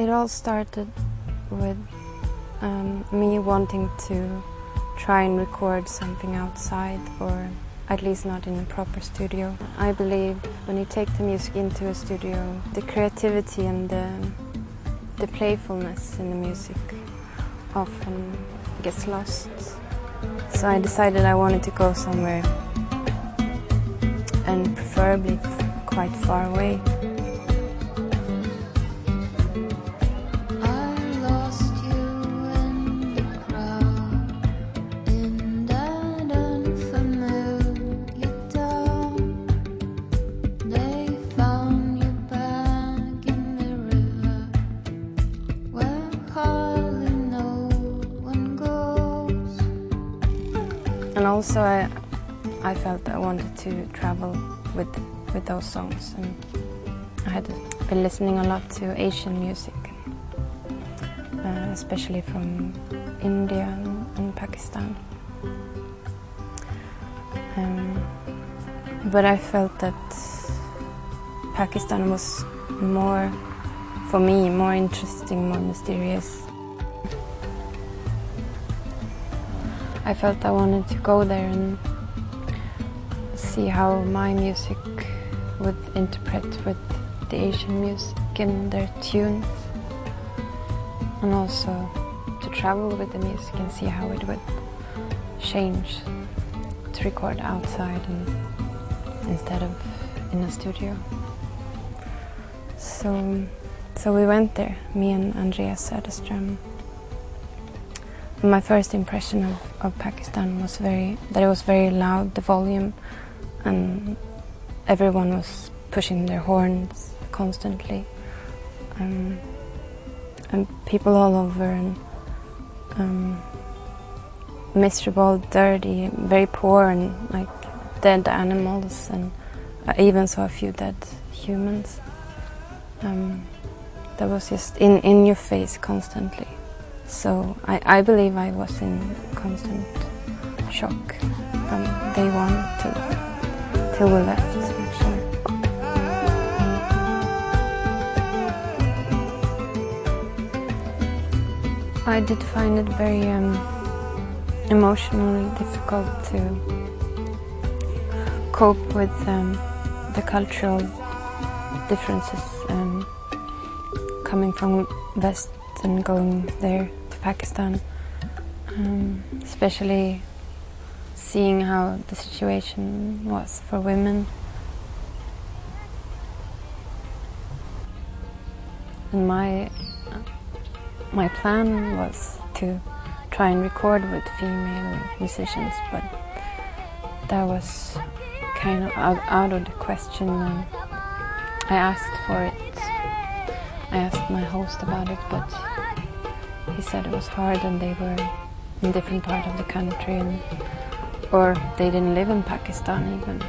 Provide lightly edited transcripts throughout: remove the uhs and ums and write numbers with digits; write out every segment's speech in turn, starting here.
It all started with me wanting to try and record something outside, or at least not in a proper studio. I believe when you take the music into a studio, the creativity and the playfulness in the music often gets lost. So I decided I wanted to go somewhere, and preferably quite far away. And also I felt I wanted to travel with those songs, and I had been listening a lot to Asian music, especially from India and Pakistan. But I felt that Pakistan was more, for me, more interesting, more mysterious. I felt I wanted to go there and see how my music would interpret with the Asian music and their tunes, and also to travel with the music and see how it would change to record outside and instead of in a studio. So we went there, me and Andreas Söderström. My first impression of Pakistan was that it was very loud, the volume, and everyone was pushing their horns constantly, and people all over, and miserable, dirty, very poor, and like dead animals, and I even saw a few dead humans. That was just in your face constantly. So I believe I was in constant shock from day one till we left, actually. I did find it very emotionally difficult to cope with the cultural differences, coming from West and going there to Pakistan, especially seeing how the situation was for women. And my plan was to try and record with female musicians, but that was kind of out of the question. And I asked for it. I asked my host about it, but he said it was hard, and they were in different part of the country, or they didn't live in Pakistan even.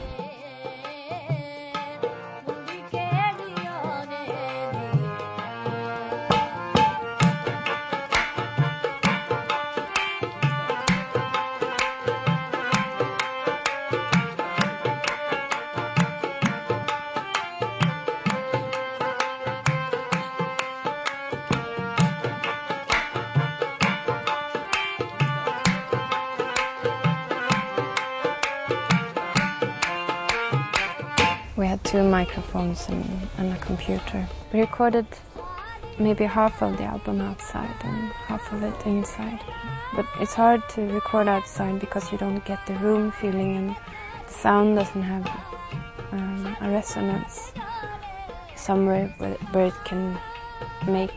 We had 2 microphones and a computer. We recorded maybe half of the album outside and half of it inside. But it's hard to record outside because you don't get the room feeling, and the sound doesn't have a resonance somewhere where it can make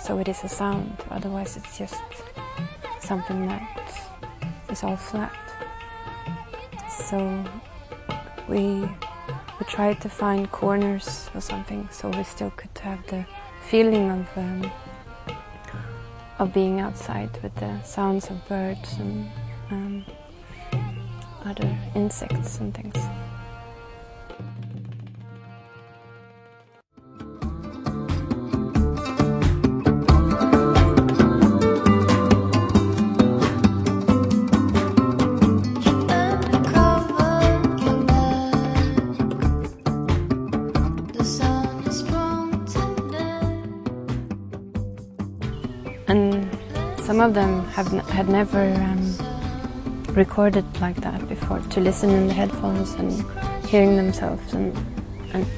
so it is a sound. Otherwise it's just something that is all flat. So we tried to find corners or something so we still could have the feeling of being outside with the sounds of birds and other insects and things. some of them had never recorded like that before, to listen in the headphones and hearing themselves and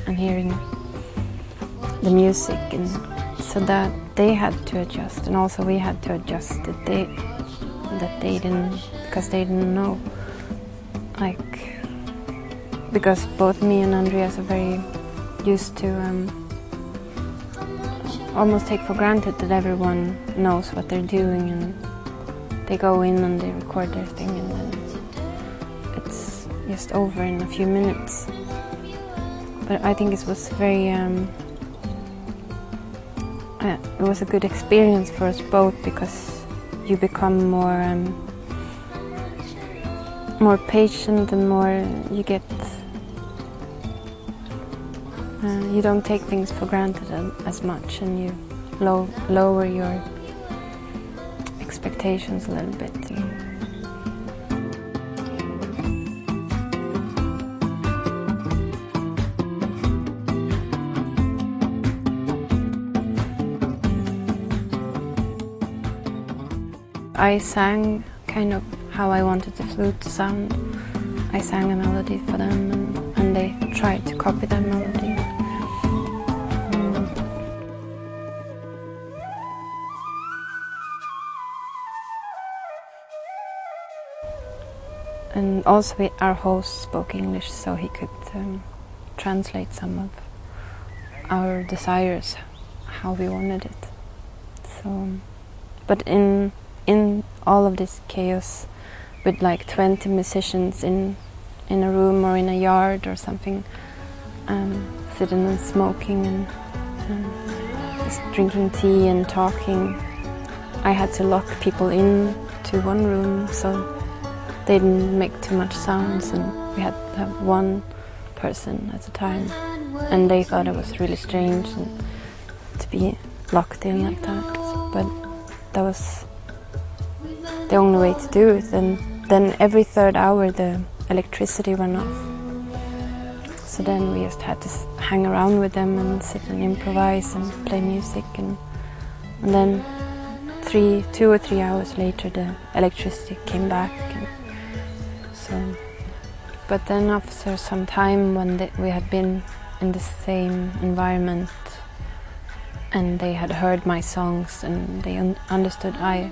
hearing the music, and so that they had to adjust, and also we had to adjust that they didn't, because they didn't know, like, because both me and Andreas are very used to almost take for granted that everyone knows what they're doing, and they go in and they record their thing, and then it's just over in a few minutes. But I think it was very, it was a good experience for us both, because you become more patient and more, you get, you don't take things for granted as much, and you lower your expectations a little bit. I sang kind of how I wanted the flute to sound. I sang a melody for them, and they tried to copy that melody. And also our host spoke English, so he could translate some of our desires, how we wanted it. So, but in all of this chaos, with like 20 musicians in a room or in a yard or something, sitting and smoking and just drinking tea and talking, I had to lock people in to one room so they didn't make too much sounds, and we had to have one person at a time, and they thought it was really strange to be locked in like that, but that was the only way to do it. And then every third hour the electricity went off, so then we just had to hang around with them and sit and improvise and play music, and then 2 or 3 hours later the electricity came back. But then after some time, when we had been in the same environment and they had heard my songs and they understood I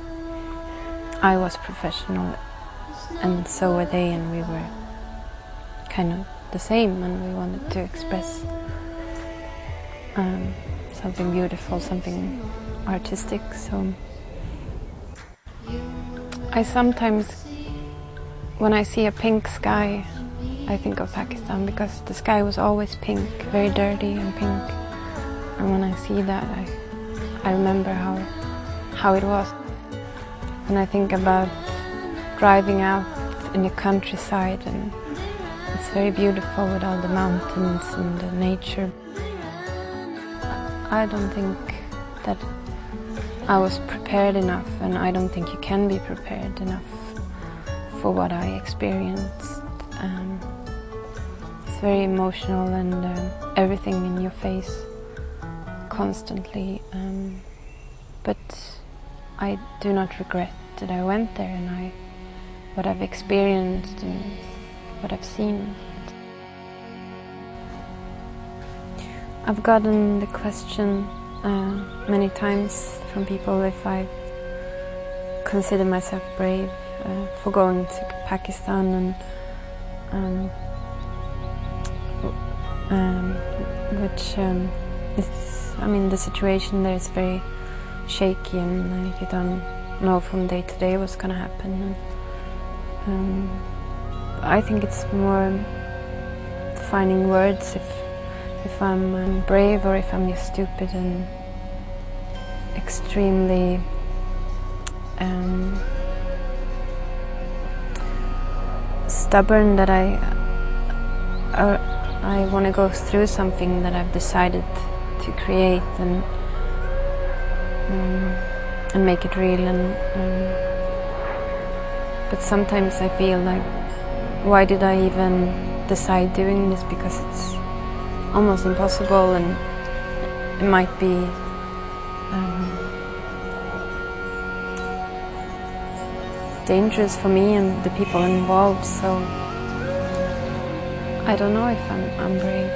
was professional, and so were they, and we were kind of the same, and we wanted to express something beautiful, something artistic. So I sometimes, when I see a pink sky, I think of Pakistan, because the sky was always pink, very dirty and pink. And when I see that, I remember how it was. And I think about driving out in the countryside, and it's very beautiful with all the mountains and the nature. I don't think that I was prepared enough, and I don't think you can be prepared enough for what I experienced. It's very emotional, and everything in your face constantly, but I do not regret that I went there, and what I've experienced and what I've seen. I've gotten the question many times from people if I consider myself brave for going to Pakistan, and which is, I mean, the situation there is very shaky, and you don't know from day to day what's going to happen. And I think it's more finding words if I'm brave or if I'm just stupid and extremely stubborn that I want to go through something that I've decided to create and make it real. But sometimes I feel like, why did I even decide doing this? Because it's almost impossible, and it might be dangerous for me and the people involved, so I don't know if I'm brave.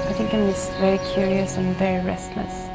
I think I'm just very curious and very restless.